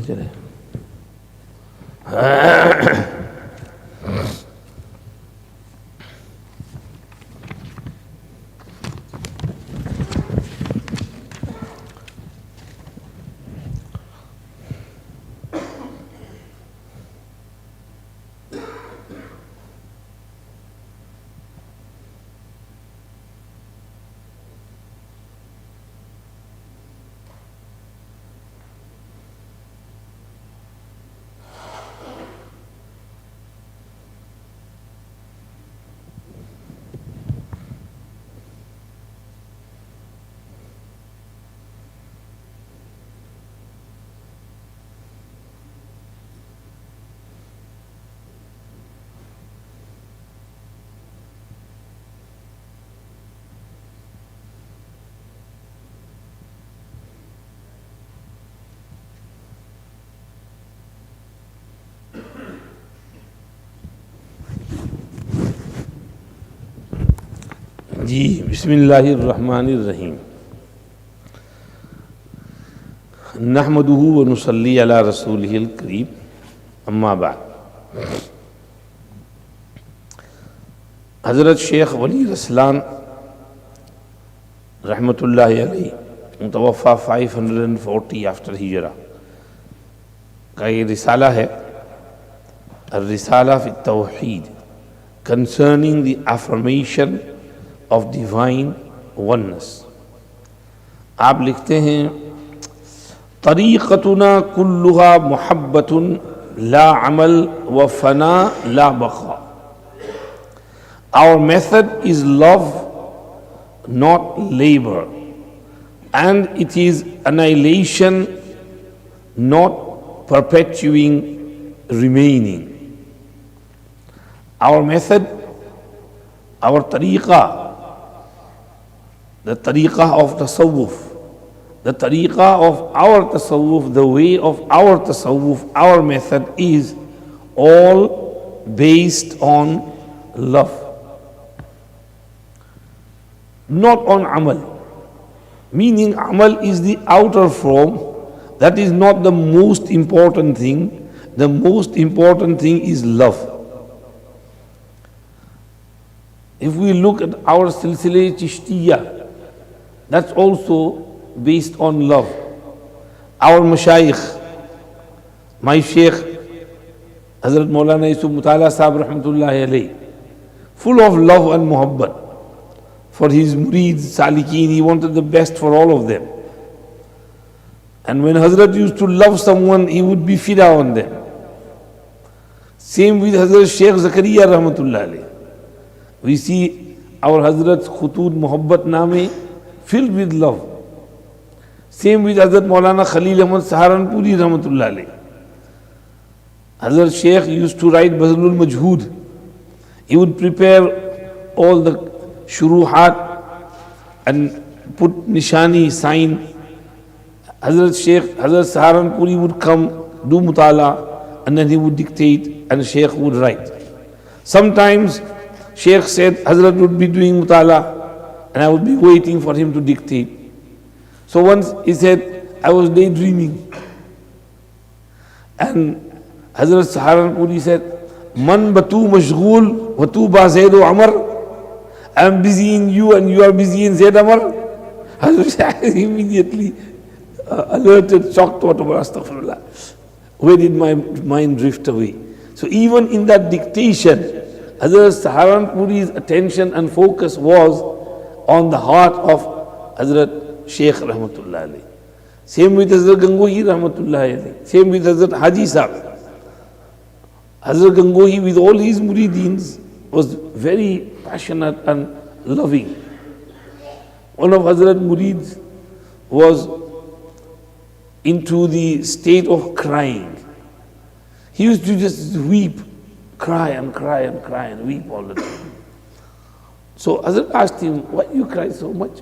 चले। जी बिस्मिल्लाहिर्रहमानिर्रहीम। नहमदुहु व नुसल्ली अला रसूलिहिल करीम, अम्मा बाद। हज़रत शेख वली रसलान रहमतुल्लाहि अलैहि मुतवफ़ा 540 आफ्टर हिजरा का ये रिसाला है, रिसाला fit Towhid concerning the affirmation of divine oneness। आप लिखते हैं तरीक़तुना कुल्लुहा मुहब्बतुन ला अमल व फना ला बक़ा। Our method is love, not labor, and it is annihilation, not perpetuating, remaining. Our method, our tariqah, the tariqah of tasawwuf, the tariqah of our tasawwuf, the way of our tasawwuf, our method is all based on love, not on amal. Meaning amal is the outer form, that is not the most important thing. The most important thing is love. If we look at our silsile Chishtiya, that's also based on love. Our Shaykh, my Shaykh, Hazrat Maulana Yusuf Mutala Sahib Rahmatullahi Alayhi, full of love and muhabbat for his murids, salikeen, he wanted the best for all of them. And when Hazrat used to love someone, he would be fida on them. Same with Hazrat Shaykh Zakaria Rahmatullahi Alayhi. We see our Hazrat's Khutud Muhabbat Name filled with love. Same with Hazrat Maulana Khalil Ahmad Saharanpuri Rahmatullah Alayhi. Hazrat Shaykh used to write Bazlul Majhood. He would prepare all the shuruhat and put nishani, sign. Hazrat Shaykh, Hazrat Saharanpuri would come, do mutala, and then he would dictate and Shaykh would write. Sometimes Shaykh said Hazrat would be doing mutala and I would be waiting for him to dictate. So once he said, I was daydreaming. And Hazrat Saharanpuri said, Man batu mashghul wa tu ba Zaidu Amar. I am busy in you and you are busy in Zaid Amar. Hazrat immediately alerted, shocked, whatever, astaghfirullah. Where did my mind drift away? So even in that dictation, Hazrat Saharanpuri's attention and focus was on the heart of Hazrat Shaykh Rahmatullah Alayhi. Same with Hazrat Gangohi Rahmatullah Alayhi. Same with Hazrat Haji Sahib. Hazrat Gangohi with all his murideens was very passionate and loving. One of Hazrat murids was into the state of crying. He used to just weep, cry and cry and cry and weep all the time. So Hazrat asked him, why you cry so much?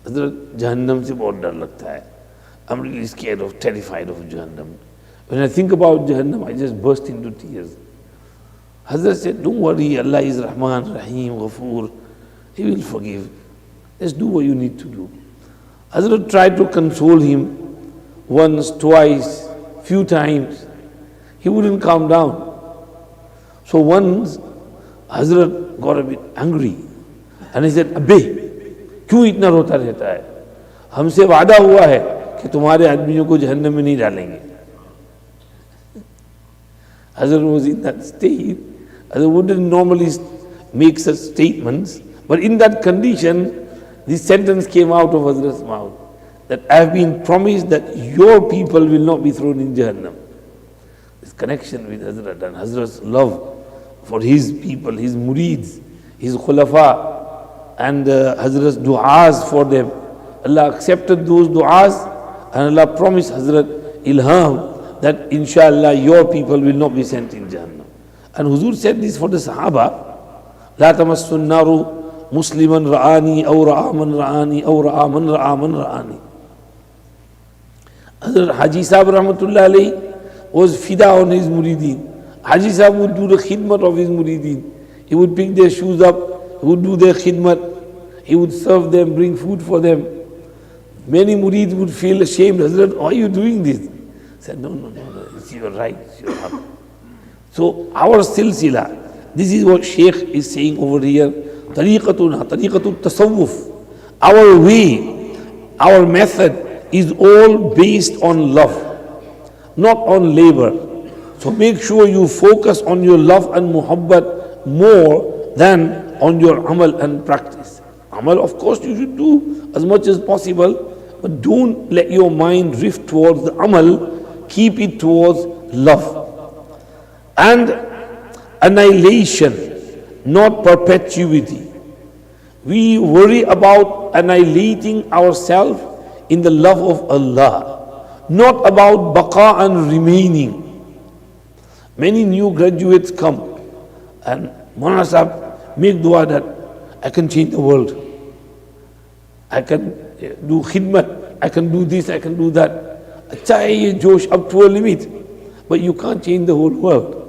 Hazrat, Jahannam se bahut dar lagta hai. I'm really scared of, terrified of Jahannam. When I think about Jahannam, I just burst into tears. Hazrat said, don't worry, Allah is Rahman, Rahim, Ghafoor. He will forgive. Just do what you need to do. Hazrat tried to console him once, twice, few times, he wouldn't calm down. So once Hazrat got a bit angry and he said, "Abbe, क्यों इतना रोता रहता है? हमसे वादा हुआ है कि तुम्हारे आदमियों को जहन्नम में नहीं डालेंगे." Hazrat was in that state. Hazrat wouldn't normally make such statements, but in that condition, this sentence came out of Hazrat's mouth, that I have been promised that your people will not be thrown in Jahannam. This connection with Hazrat and Hazrat's love for his people, his murids, his khulafa, and Hazrat's du'as for them. Allah accepted those du'as, and Allah promised Hazrat ilham that inshallah your people will not be sent in Jahannam. And Huzur said this for the Sahaba, لا تمس النار مسلما رآني أو رآ من رآني أو رآ من رآ من رآني. Hazrat Haji Sahib Rahmatullah alayhi was fida on his murideen. Haji Sahib would do the khidmat of his murideen. He would pick their shoes up, he would do their khidmat, he would serve them, bring food for them. Many murids would feel ashamed. Hazrat, why are you doing this? He said, no, it's your right, it's your haq. So our silsila, this is what Shaykh is saying over here. Tariqatuna, tariqatul tasawwuf. Our way, our method is all based on love, not on labor. So make sure you focus on your love and muhabbat more than on your amal and practice. Amal, of course, you should do as much as possible, but don't let your mind drift towards the amal. Keep it towards love. And annihilation, not perpetuity. We worry about annihilating ourselves in the love of Allah, not about baqa and remaining. Many new graduates come and Maulana Sahib, make dua that I can change the world. I can do khidmat, I can do this, I can do that. Acha hai ye josh up to a limit, but you can't change the whole world.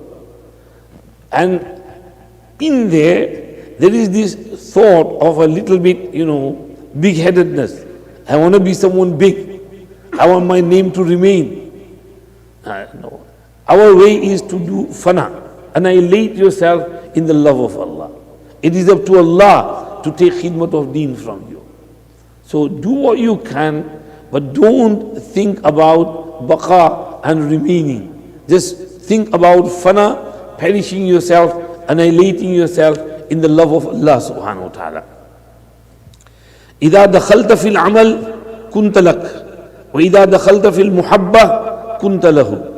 And in there is this thought of a little bit, big-headedness. I want to be someone big. I want my name to remain. No. Our way is to do fana. Annihilate yourself in the love of Allah. It is up to Allah to take khidmat of deen from you. So do what you can, but don't think about baqa and remaining. Just think about fana, perishing yourself, annihilating yourself in the love of Allah subhanahu wa ta'ala. إذا دخلت في العمل كنت لك وإذا دخلت في المحبة كنت له.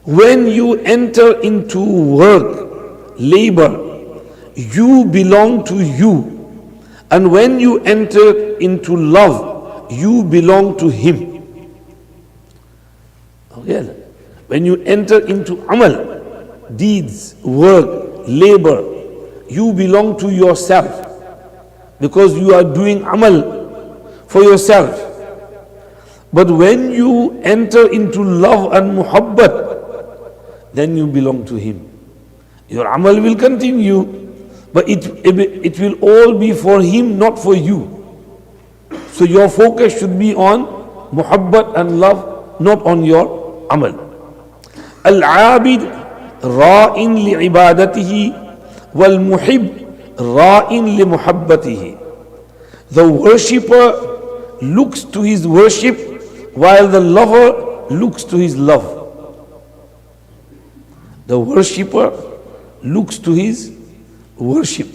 When you enter into work, labor, you belong to you. And when you enter into love, you belong to him. Okay. When you enter into amal, deeds, work, labor, you belong to yourself. Because you are doing amal for yourself. But when you enter into love and muhabbat, then you belong to him. Your amal will continue, but it will all be for him, not for you. So your focus should be on muhabbat and love, not on your amal. Al-abid ra'in li'ibadatihi wal-muhib ra'in li muhabbatihi. The worshipper looks to his worship while the lover looks to his love. The worshipper looks to his worship.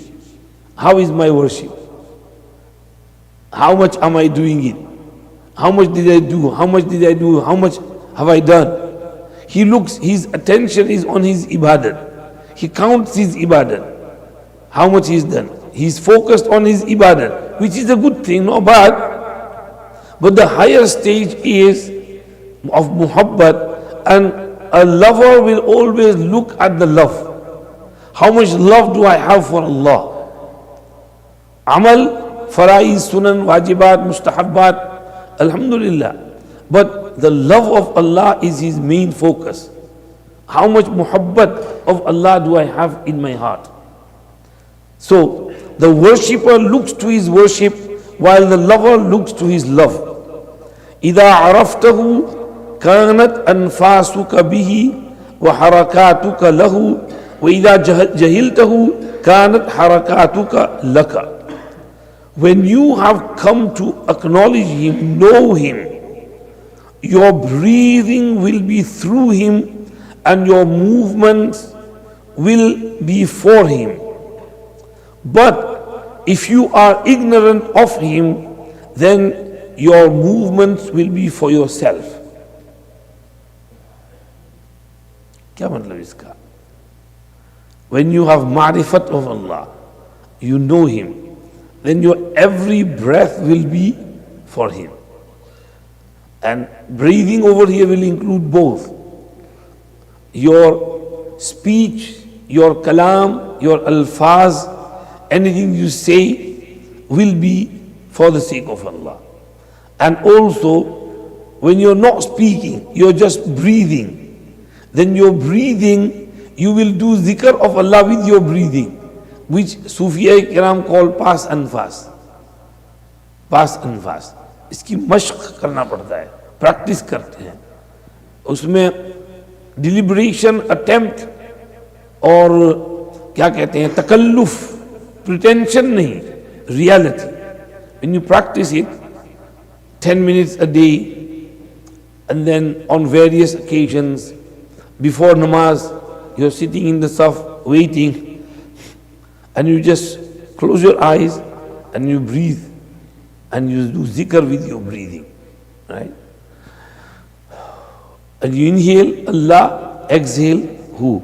How is my worship? How much am I doing it? How much did I do? How much did I do? How much have I done? He looks, his attention is on his ibadat. He counts his ibadat. How much he's done. He's focused on his ibadat, which is a good thing, not bad. But the higher stage is of muhabbat, and a lover will always look at the love. How much love do I have for Allah? Amal, faraiz, sunan, wajibat, mustahabbat, alhamdulillah. But the love of Allah is his main focus. How much muhabbat of Allah do I have in my heart? So the worshipper looks to his worship while the lover looks to his love. إِذَا عَرَفْتَهُ كانت أنفاسك به وحركاتك له وإذا جهلته كانت حركاتك لك. When you have come to acknowledge him, know him, your breathing will be through him and your movements will be for him. But if you are ignorant of him, then your movements will be for yourself. क्या मतलब इसका? When you have ma'rifat of Allah, you know him, then your every breath will be for him. And breathing over here will include both your speech, your kalam, your alfaz, anything you say will be for the sake of Allah. And also, when you're not speaking, you're just breathing, then your breathing, you will do zikr of Allah with your breathing, which Sufiya Kiram call pass and fast. Pass and fast. इसकी मश्क करना पड़ता है, practice करते हैं, उसमें deliberation, attempt और क्या कहते हैं, तकल्लुफ, प्रिटेंशन नहीं, reality. When you practice it 10 minutes a day, and then on various occasions, before namaz, you're sitting in the saf waiting, and you just close your eyes and you breathe, and you do zikr with your breathing, right? And you inhale Allah, exhale who?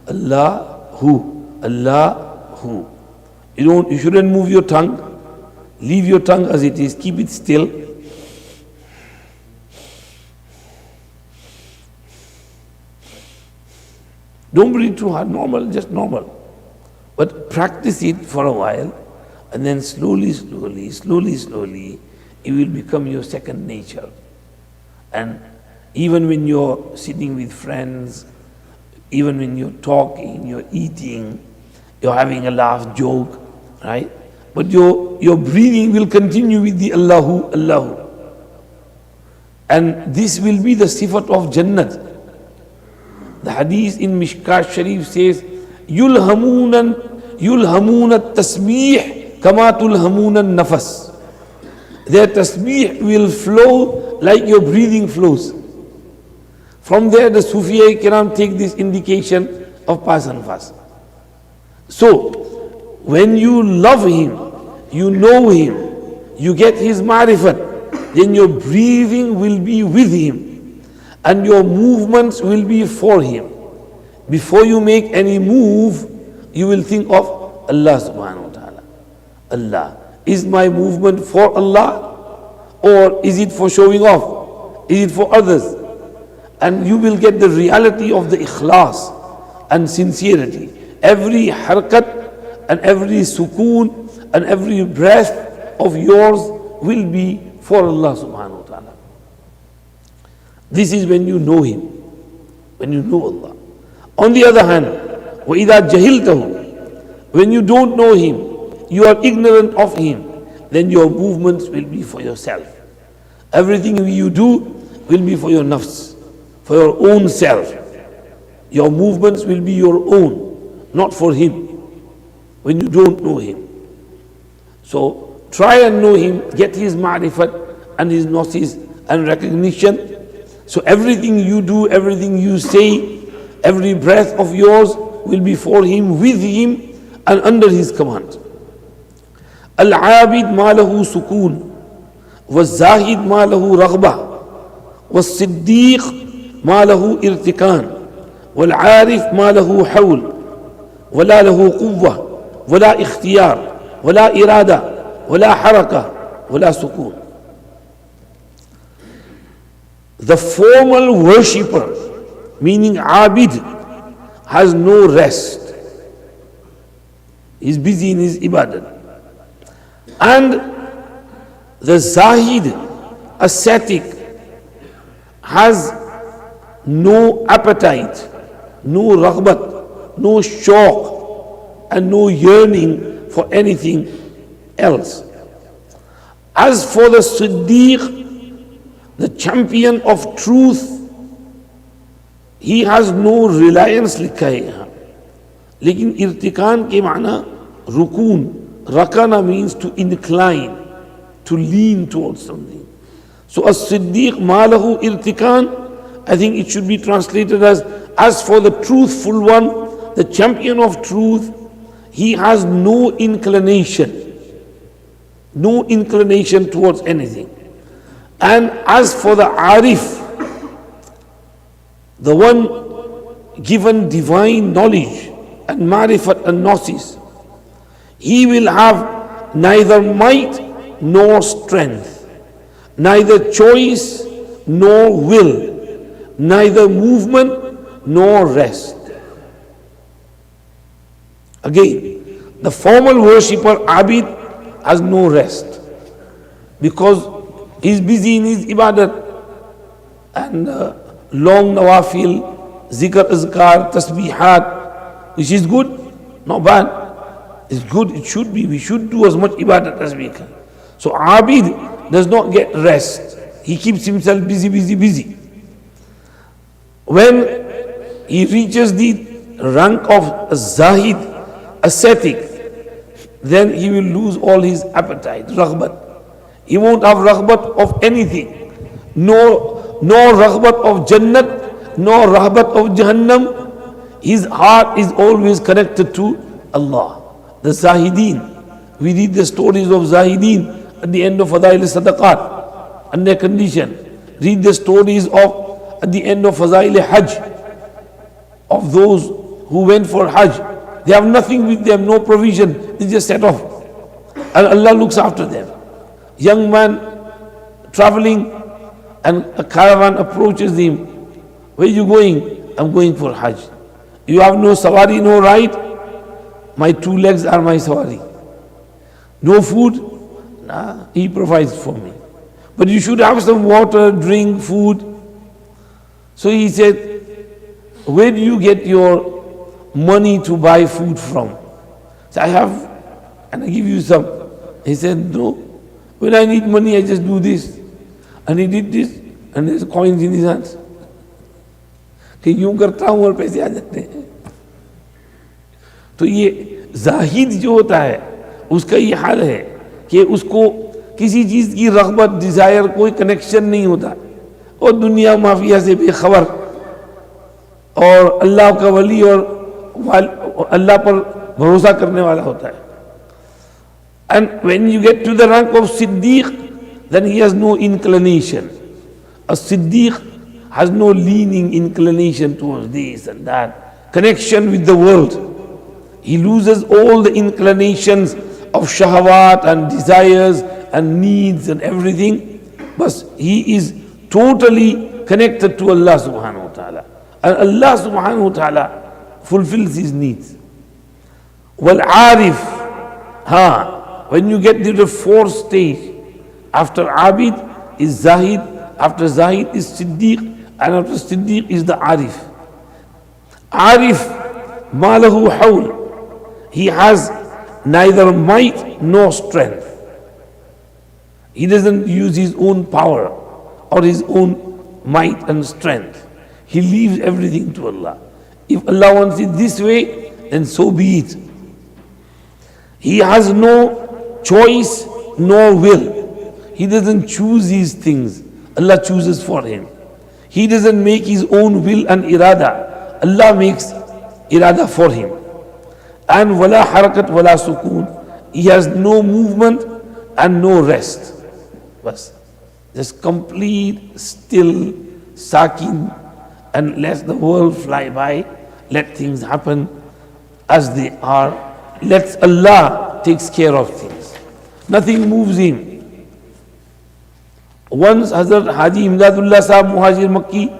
Allah, who? Allah, who? You shouldn't move your tongue. Leave your tongue as it is, keep it still. Don't breathe too hard, normal, just normal. But practice it for a while, and then slowly, it will become your second nature. And even when you're sitting with friends, even when you're talking, you're eating, you're having a laugh, joke, right? But your breathing will continue with the Allahu, Allahu. And this will be the sifat of Jannat. The hadith in Mishkat Sharif says, Yulhamuna tasbih kama tulhamuna nafas. Their tasbih will flow like your breathing flows. From there the Sufiya Kiram take this indication of pass and fast. So, when you love him, you know him, you get his ma'rifat, then your breathing will be with him and your movements will be for him. Before you make any move, you will think of Allah subhanahu wa ta'ala. Allah. Is my movement for Allah or is it for showing off? Is it for others? And you will get the reality of the ikhlas and sincerity. Every harkat and every sukoon and every breath of yours will be for Allah subhanahu wa ta'ala. This is when you know him, when you know Allah. On the other hand, وَإِذَا جَهِلْتَهُ, when you don't know him, you are ignorant of him, then your movements will be for yourself. Everything you do will be for your nafs, for your own self. Your movements will be your own, not for him, when you don't know him. So try and know him, get his ma'rifat and his gnosis and recognition. So everything you do, everything you say, every breath of yours will be for him, with him and under his command. Al-Abid ma lahu sukoon, was-Zahid ma lahu raghbah, was-Siddiq ma lahu irtikan, wal-Arif ma lahu hawl, wala lahu quwwah, wala ikhtiyar, ولا إرادة ولا حركة ولا سكون. The formal worshipper, meaning Abid, has no rest. He's busy in his ibadat. And the Zahid, ascetic, has no appetite, no raghbat, no shauq, and no yearning for anything else. As for the Siddiq, the champion of truth he has no reliance लिखा है यहाँ, लेकिन इर्तिकान के माना Rukun, rakana means to incline, to lean towards something. So as-siddiq malahu irtikan, I think it should be translated as for the truthful one, the champion of truth, he has no inclination towards anything. And as for the arif, the one given divine knowledge and marifat and gnosis, he will have neither might nor strength, neither choice nor will, neither movement nor rest. Again, the formal worshipper Abid has no rest because he's busy in his ibadat and long nawafil, zikr, azkar, tasbihat, which is good, not bad. It's good, it should be. We should do as much ibadat as we can. So Abid does not get rest. He keeps himself busy. When he reaches the rank of Zahid, ascetic, then he will lose all his appetite, raghbat. He won't have raghbat of anything. No raghbat of Jannat, no raghbat of Jahannam. His heart is always connected to Allah. The Zahideen, we read the stories of Zahideen at the end of Fadail Sadaqat and their condition. Read the stories of at the end of Fadail Hajj, of those who went for Hajj. They have nothing with them, no provision, they just set off. And Allah looks after them. Young man traveling and a caravan approaches him. Where are you going? I'm going for Hajj. You have no sawari, no ride? My 2 legs are my sawari. No food? Nah, he provides for me. But you should have some water, drink, food. So he said, where do you get your money to buy food from? So I have, and I give you some. He said, no. When I need money, I just do this. And he did this, and there's coins in his hands. कि यूं करता हूं और पैसे आ जाते हैं. तो ये जाहिद जो होता है उसका ये हाल है कि उसको किसी चीज की रग़बत, डिजायर, कोई कनेक्शन नहीं होता और दुनिया माफिया से बेखबर और अल्लाह का वली और अल्लाह पर भरोसा करने वाला होता है. And when you get to the rank of Siddiq, then he has no inclination. A Siddiq has no leaning inclination towards this and that, connection with the world. He loses all the inclinations of shahawat and desires and needs and everything, but he is totally connected to Allah subhanahu wa ta'ala. And Allah subhanahu wa ta'ala fulfills his needs. Wal arif, when you get to the 4th stage, after Abid is Zahid, after Zahid is Siddiq, and after Siddiq is the Arif. Arif, malahu hawl. He has neither might nor strength. He doesn't use his own power or his own might and strength. He leaves everything to Allah. If Allah wants it this way, then so be it. He has no choice nor will. He doesn't choose these things. Allah chooses for him. He doesn't make his own will and irada. Allah makes irada for him. And wala harakat wala sukoon. He has no movement and no rest. Bas. Just complete, still, sakin, and let the world fly by. Let things happen as they are. Let Allah takes care of things. Nothing moves him. Once Hazrat Haji Imdadullah Sahab Muhajir Makki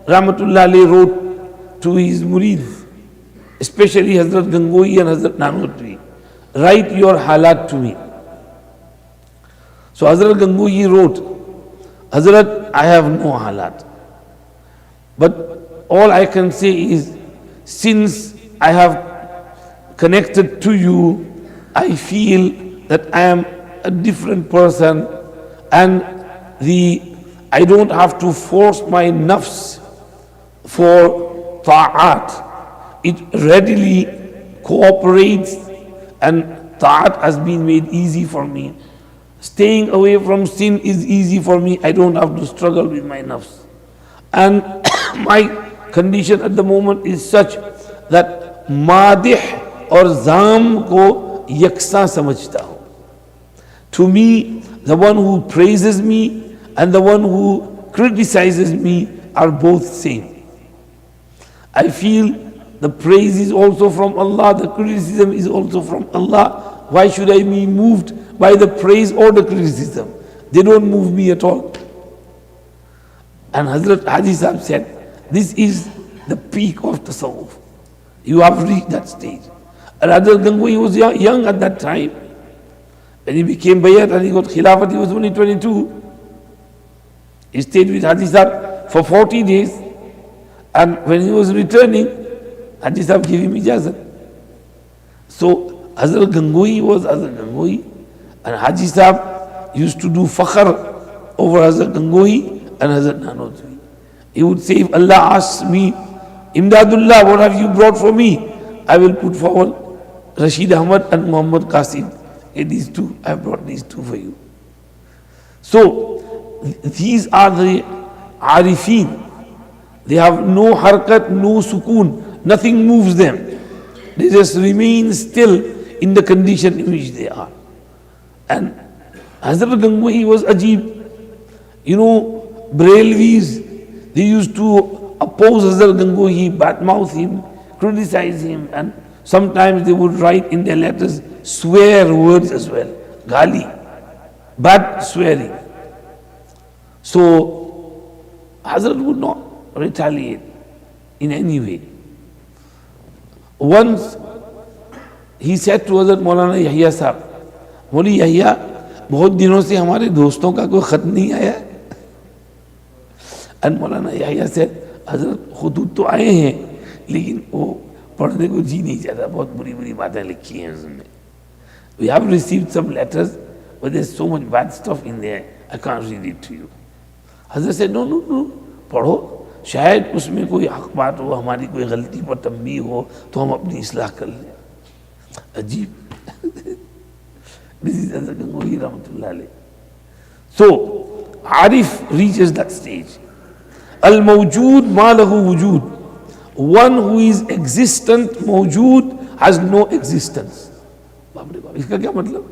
Rahmatullah alayhi wrote to his murid, especially Hazrat Gangoi and Hazrat Nanotri, write your halat to me. So Hazrat Gangoi wrote, Hazrat, I have no halat. But all I can say is, since I have connected to you, I feel that I am a different person and I don't have to force my nafs for ta'at. It readily cooperates, and ta'at has been made easy for me. Staying away from sin is easy for me. I don't have to struggle with my nafs. And my condition at the moment is such that madih or zam ko yaksa samajhta hu. To me, the one who praises me and the one who criticizes me are both same. I feel the praise is also from Allah, the criticism is also from Allah. Why should I be moved by the praise or the criticism? They don't move me at all. And Hazrat Haji Sahib said, this is the peak of tasawwuf. You have reached that stage. And Hazrat Gangohi was young at that time. When he became Bayat and he got Khilafat, he was only 22. He stayed with Haji Sahib for 40 days. And when he was returning, Haji Sahib gave him ijazat. So Hazrat Gangohi was Hazrat Gangohi. And Haji Sahib used to do fakhr over Hazrat Gangohi and Hazrat Nanodwi. He would say, if Allah asks me, Imdadullah, what have you brought for me? I will put forward Rashid Ahmad and Muhammad Qasim. Okay, these two, I brought these two for you. So, these are the Arifin. They have no harkat, no sukoon. Nothing moves them. They just remain still in the condition in which they are. And Hazrat Gangohi was Ajib. You know, Brailvis, they used to oppose Hazrat Gangohi, badmouth him, criticize him, and sometimes they would write in their letters swear words as well, gali, bad swearing. So Hazrat would not retaliate in any way. Once he said to Hazrat Maulana Yahya Sahib, Moli Yahya, बहुत दिनों से हमारे दोस्तों का कोई खत नहीं आया. And Maulana Yahya said, Hazrat खुतूत तो आए हैं, लेकिन वो पढ़ने को जी नहीं चाहता, बहुत बुरी बुरी बातें लिखी हैं उसने. We have received some letters, but there's so much bad stuff in there, I can't read it to you. Hazrat said, no, पढ़ो, शायद उसमें कोई हक बात हो, हमारी कोई गलती पर तंबीह हो, तो हम अपनी इस्लाह कर लें. अजीब. This is Hazrat Gangohi Rahmatullah alayh. So, Arif reaches that stage. Al-Mawjood ma lahu wujud. One who is existent, mawjood, has no existence. इसका क्या मतलब?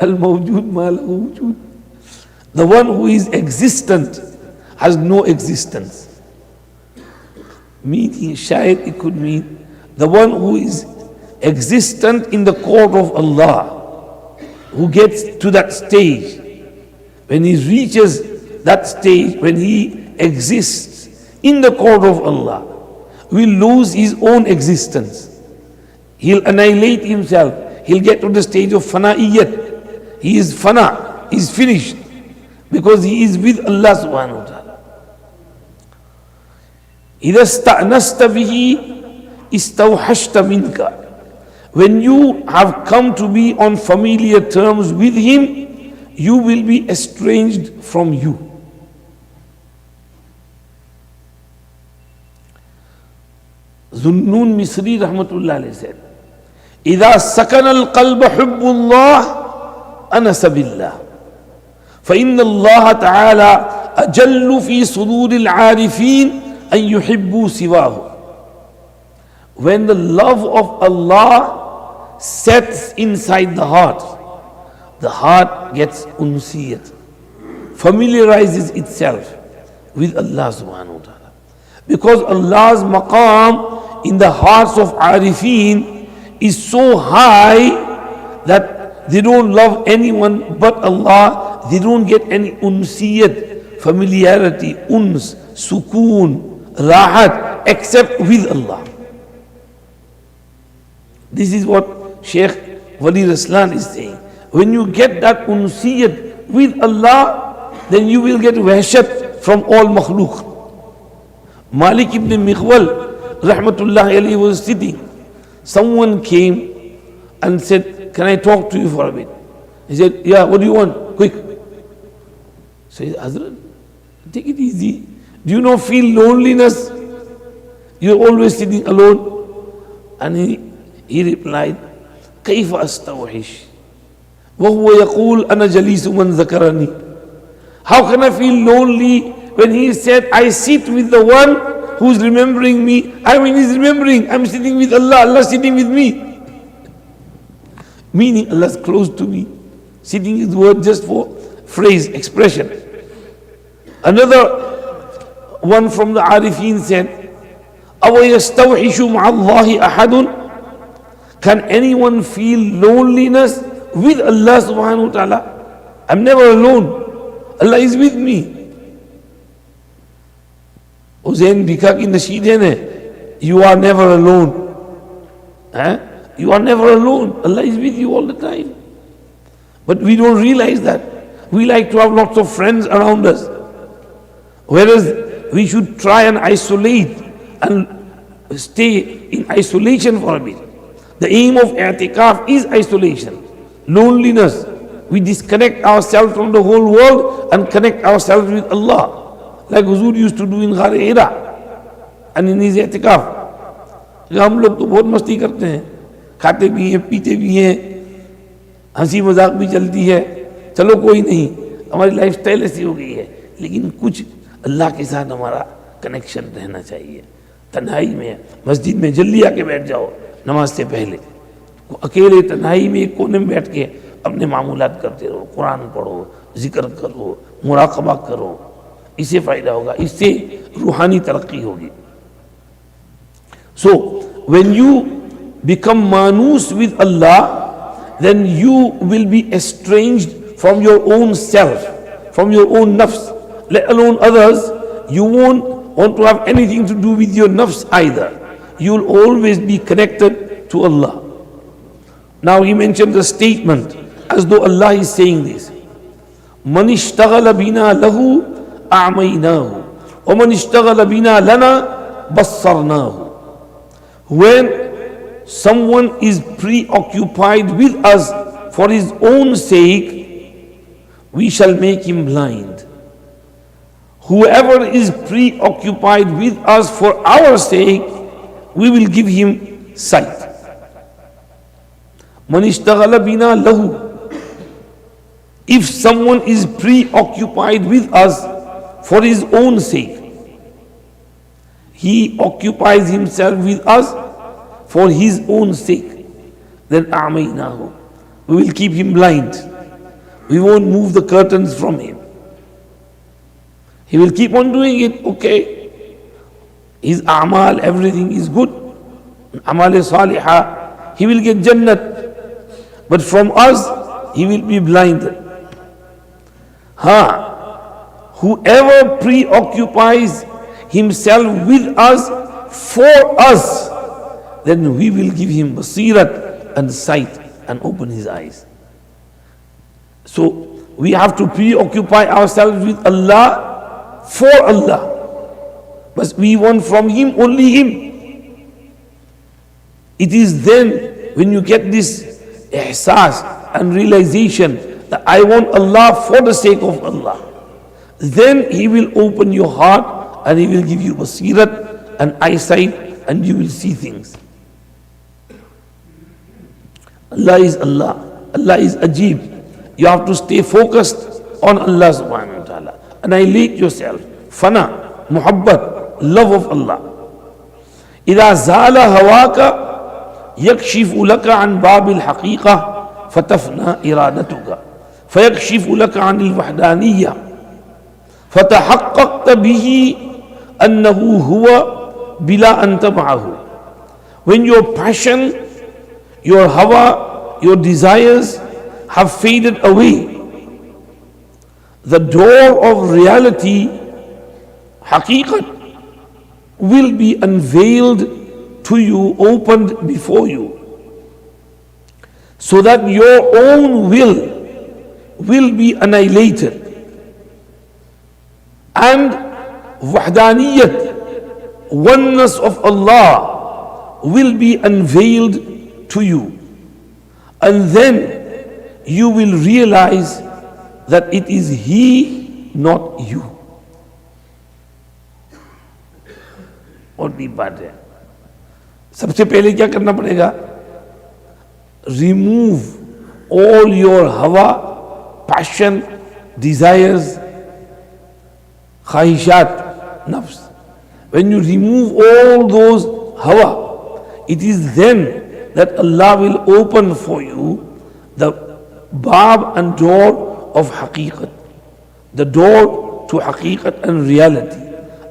Al-Mawjood ma lahu wujud. The one who is existent has no existence. Meaning, shayad, it could mean the one who is existent in the court of Allah, who gets to that stage. When he reaches that stage, when he exists in the court of Allah, will lose his own existence. He'll annihilate himself. He'll get to the stage of fana'iyat. He is fana, he is finished, because he is with Allah subhanahu wa ta'ala. إِذَا اسْتَأْنَسْتَ بِهِ إِسْتَوْحَشْتَ مِنْكَ. When you have come to be on familiar terms with him, you will be estranged from you. Zunnun Misri Rahmatullah alayhi said, إِذَا سَكَنَ الْقَلْبَ حُبُّ اللَّهِ أَنَسَ بِاللَّهِ فَإِنَّ اللَّهَ تَعَالَى أَجَلُّ فِي صُدُورِ الْعَارِفِينَ أَن يُحِبُّوا سِوَاهُ. When the love of Allah sets inside the heart gets unsiyat, familiarizes itself with Allah subhanahu wa ta'ala. Because Allah's maqam in the hearts of Arifin is so high that they don't love anyone but Allah. They don't get any unsiyat, familiarity, uns, sukoon, rahat, except with Allah. This is what Shaykh Wali Raslan is saying. When you get that unsiyat with Allah, then you will get wahshat from all makhluk. Malik ibn Mikhwal Rahmatullah alayhi was sitting. Someone came and said, can I talk to you for a bit? He said, yeah, what do you want? Quick. Says, Hazrat, take it easy. Do you not feel loneliness? You're always sitting alone. And he replied, كيف أستوحش وهو يقول أنا جليس من ذكرني. How can I feel lonely when he said, I sit with the one who's remembering me? I mean, he's remembering, I'm sitting with Allah, Allah's sitting with me. Meaning Allah's close to me. Sitting is the word just for phrase, expression. Another one from the Arifin said, أَوَ يَسْتَوْحِشُ مَعَ اللَّهِ أَحَدٌ. Can anyone feel loneliness with Allah subhanahu wa ta'ala? I'm never alone. Allah is with me. Hussain Bika ki nasheed hai na, you are never alone. You are never alone. Allah is with you all the time. But we don't realize that. We like to have lots of friends around us. Whereas we should try and isolate and stay in isolation for a bit. The aim of i'tikaf is isolation, loneliness. We disconnect ourselves from the whole world and connect ourselves with Allah. Like Huzur used to do in Ghar Hira and in his i'tikaf. हम लोग तो बहुत मस्ती करते हैं, खाते भी हैं, पीते भी हैं, हंसी मजाक भी चलती है, चलो कोई नहीं, हमारी लाइफस्टाइल ऐसी हो गई है, लेकिन कुछ अल्लाह के साथ हमारा कनेक्शन रहना चाहिए. तन्हाई में मस्जिद में जल्दी आके बैठ जाओ नमाज से पहले, अकेले तन्हाई में एक कोने में बैठ के अपने मामूलात करते रहो, कुरान पढ़ो, जिक्र करो, मुराकबा करो. इससे फायदा होगा, इससे रूहानी तरक्की होगी. So when you become manus with Allah, then you will be estranged from your own self, from your own nafs, let alone others. You won't want to have anything to do with your nafs either. You will always be connected to Allah. Now he mentioned a statement as though Allah is saying this. Man ishtaghala bina lahu a'maynahu wa man ishtaghala bina lana bassarnahu. When someone is preoccupied with us for his own sake, we shall make him blind. Whoever is preoccupied with us for our sake, we will give him sight. Man ishtaghala bina lahu. If someone is preoccupied with us for his own sake, he occupies himself with us for his own sake, then a'maynahu, we will keep him blind. We won't move the curtains from him. He will keep on doing it, okay. His a'mal, everything is good. Amal salihah, he will get jannat. But from us, he will be blinded. Whoever preoccupies himself with us for us, then we will give him basirat and sight and open his eyes. So we have to preoccupy ourselves with Allah for Allah, but we want from him only him. It is then when you get this ihsas and realization that I want Allah for the sake of Allah, then he will open your heart and he will give you basirat and eyesight and you will see things. Allah is Allah. Allah is Ajib. You have to stay focused on Allah subhanahu wa ta'ala. Annihilate yourself. Fana, muhabbat, love of Allah. إذا زال هواك يكشف لك عن باب الحقيقة فتفنى إرادتك فيكشف لك عن الوحدانية فتحققت به أنه هو بلا أن تبعه. When your passion, your hawa, your desires have faded away, the door of reality, haqiqat, will be unveiled to you, opened before you, so that your own will be annihilated and wahdaniyat, oneness of Allah, will be unveiled to you. And then you will realize that it is He, not you. और deep बात है। सबसे पहले क्या करना पड़ेगा? Remove all your हवा, passion, desires, ख्वाहिशात, नफ्स. When you remove all those hawa, it is then that Allah will open for you the bab and door of haqiqat, the door to haqiqat and reality.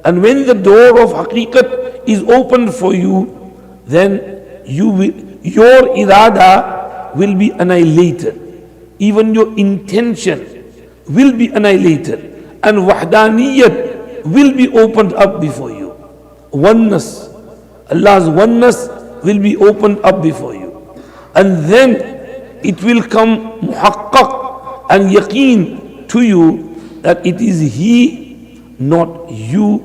And when the door of haqiqat is opened for you, then your irada will be annihilated. Even your intention will be annihilated. And wahdaniyat will be opened up before you. Oneness, Allah's oneness will be opened up before you. And then it will come muhaqqaq and yaqeen to you that it is He, not you,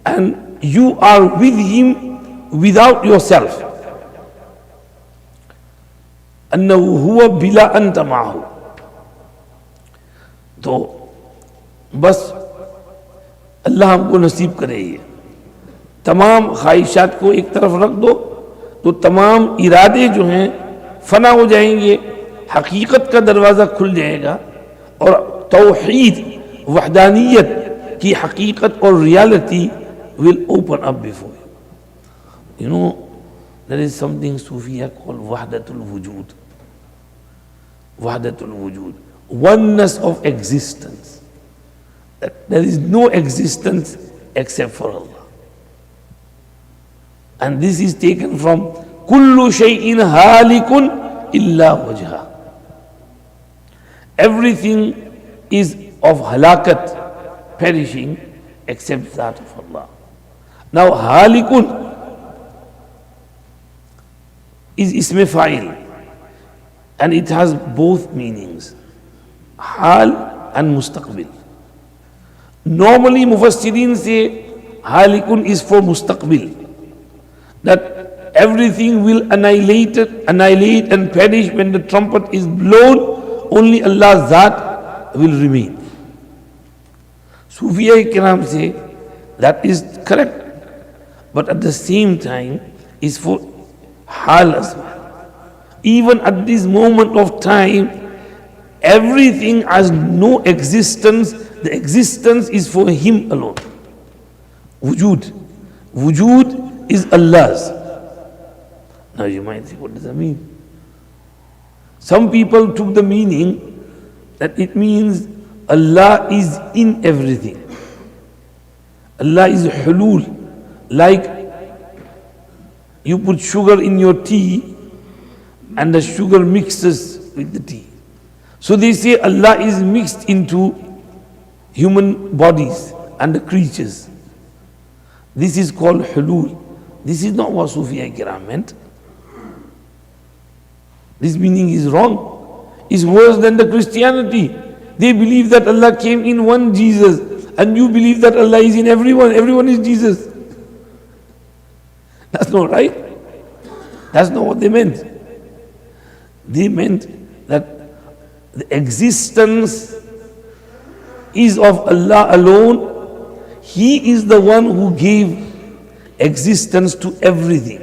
and you are with Him without yourself. أنه هو بلا أنت معه. तो बस अल्लाह हमको नसीब करे। ये तमाम ख्वाहिशात को एक तरफ रख दो तो तमाम इरादे जो हैं फना हो जाएंगे, हकीकत का दरवाज़ा खुल जाएगा और तौहीद, वहदानियत की हकीकत और reality will open up before you. You know, there is something Sufiya called wahdatul wujud. Wahdatul wujud, oneness of existence. That there is no existence except for Allah. And this is taken from kullu shay'in halikun illa wajha. Everything is of halakat, perishing, except that of Allah. Now halikun is isme fa'il, and it has both meanings, hal and mustaqbil. Normally mufassirin say halikun is for mustaqbil, that everything will annihilate and perish when the trumpet is blown. Only Allah's Zat will remain. Sufiya Kiram say that is correct, but at the same time is for hal as well. Even at this moment of time, everything has no existence. The existence is for Him alone. Wujud. Wujud is Allah's. Now you might say, what does that mean? Some people took the meaning that it means Allah is in everything. Allah is hulul. Like you put sugar in your tea and the sugar mixes with the tea. So they say Allah is mixed into human bodies and the creatures. This is called hulul. This is not what Sufiya Kiram meant. This meaning is wrong. It's worse than the Christianity. They believe that Allah came in one Jesus, and you believe that Allah is in everyone. Everyone is Jesus. That's not right. That's not what they meant. They meant that the existence is of Allah alone. He is the one who gave existence to everything.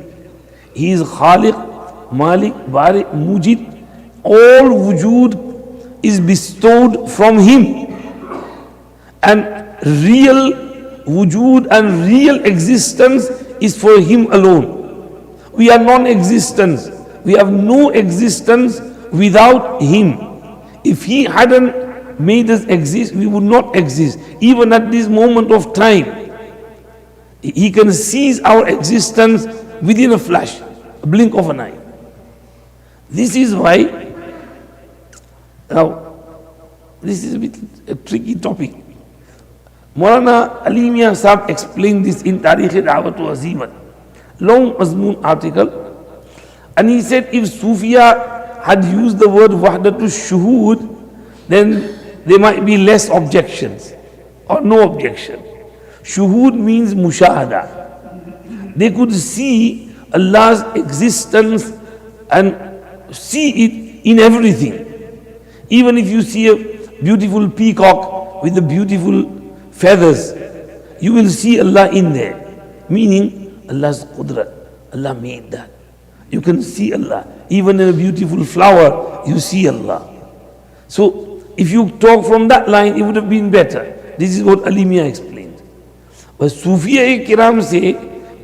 He is Khaliq, Malik, Bari, Mujid. All wujud is bestowed from Him. And real wujud and real existence is for Him alone. We are non-existence. We have no existence without Him. If He hadn't made us exist, we would not exist. Even at this moment of time, He can seize our existence within a flash, a blink of an eye. This is why, now, this is a bit a tricky topic. Maulana Ali Mian Sahab explained this in Tarikh Da'watu Azimat, long Mazmoon article, and he said if Sufiya had used the word Wahdatu Shuhud, then there might be less objections or no objection. Shuhud means mushahada. They could see Allah's existence and see it in everything. Even if you see a beautiful peacock with the beautiful feathers, you will see Allah in there. Meaning, Allah's qudrat. Allah made that. You can see Allah. Even in a beautiful flower, you see Allah. So, if you talk from that line, it would have been better. This is what Ali Mian explained. But Sufiya Kiram say,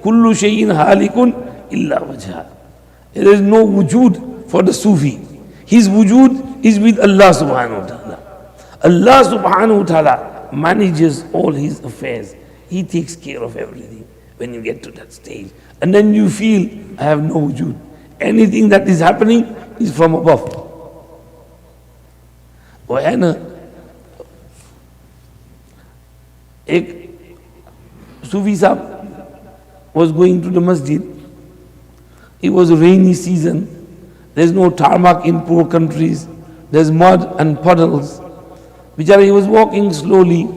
Kullu shayin halikun illa wajha. There is no wujud for the Sufi. His wujud is with Allah subhanahu wa ta'ala. Allah subhanahu wa ta'ala manages all his affairs. He takes care of everything when you get to that stage. And then you feel, I have no wujud. Anything that is happening is from above. वो है ना, एक Sufi Sahib was going to the masjid. It was a rainy season. There's no tarmac in poor countries. There's mud and puddles. Bichara, he was walking slowly.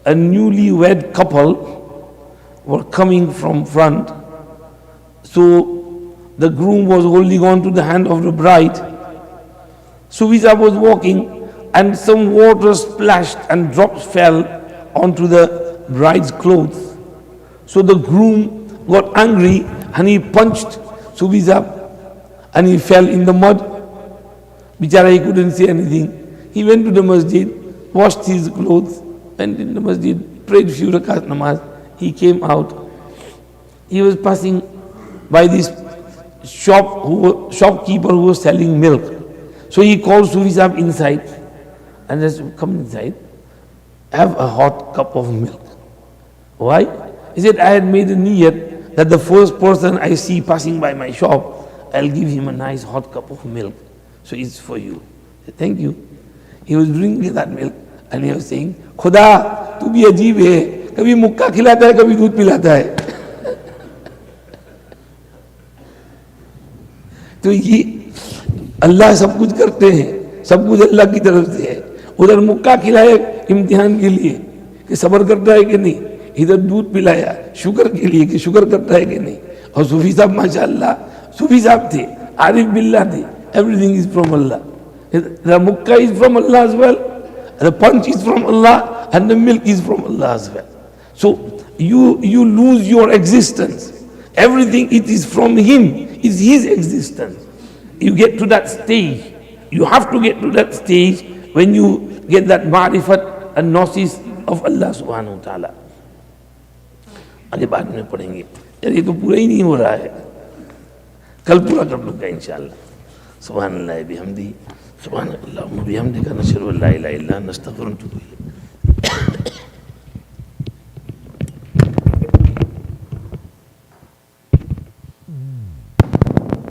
A newly wed couple were coming from front. So the groom was holding on to the hand of the bride. Sufi Sahib was walking and some water splashed and drops fell onto the bride's clothes. So the groom got angry and he punched Sufi Sahib and he fell in the mud. Bichara, he couldn't say anything. He went to the masjid, washed his clothes, went in the masjid, prayed few rakat namaz. He came out. He was passing by this shopkeeper who was selling milk. So he called Sufi Sahib inside and said, come inside, have a hot cup of milk. Why? He said, I had made a niyat that the first person I see passing by my shop, I'll give him a nice hot cup of milk. So it's for you. I said, thank you. He was drinking that milk and he was saying, Khuda, tu bhi ajeeb hai. Kabhi mukka khilata hai, kabhi doodh pilata hai. तो ये अल्लाह सब कुछ करते हैं, सब कुछ अल्लाह की तरफ से है. उधर मुक्का खिलाए इम्तिहान के लिए कि सब्र करता है कि नहीं, इधर दूध पिलाया शुक्र के लिए कि शुक्र करता है कि नहीं. और सूफी साहब माशाअल्लाह सूफी साहब थे, आरिफ बिल्लाह थे. Everything is from Allah. The mukkah is from Allah as well, the punch is from Allah, and the milk is from Allah as well. So you lose your existence. Everything, it is from Him. It's His existence. You get to that stage. You have to get to that stage when you get that ma'rifat and gnosis of Allah subhanahu wa ta'ala. आगे बाद में पढ़ेंगे. यार ये तो पूरा ही नहीं हो रहा है, कल पूरा कर लूँगा इंशाअल्लाह. सुभान अल्लाह बिहम्दी, सुभान अल्लाह बिहम्दिका, नशहदु अल्ला इलाहा इल्ला अंता, नस्तगफिरुका व नतूबु इलैक.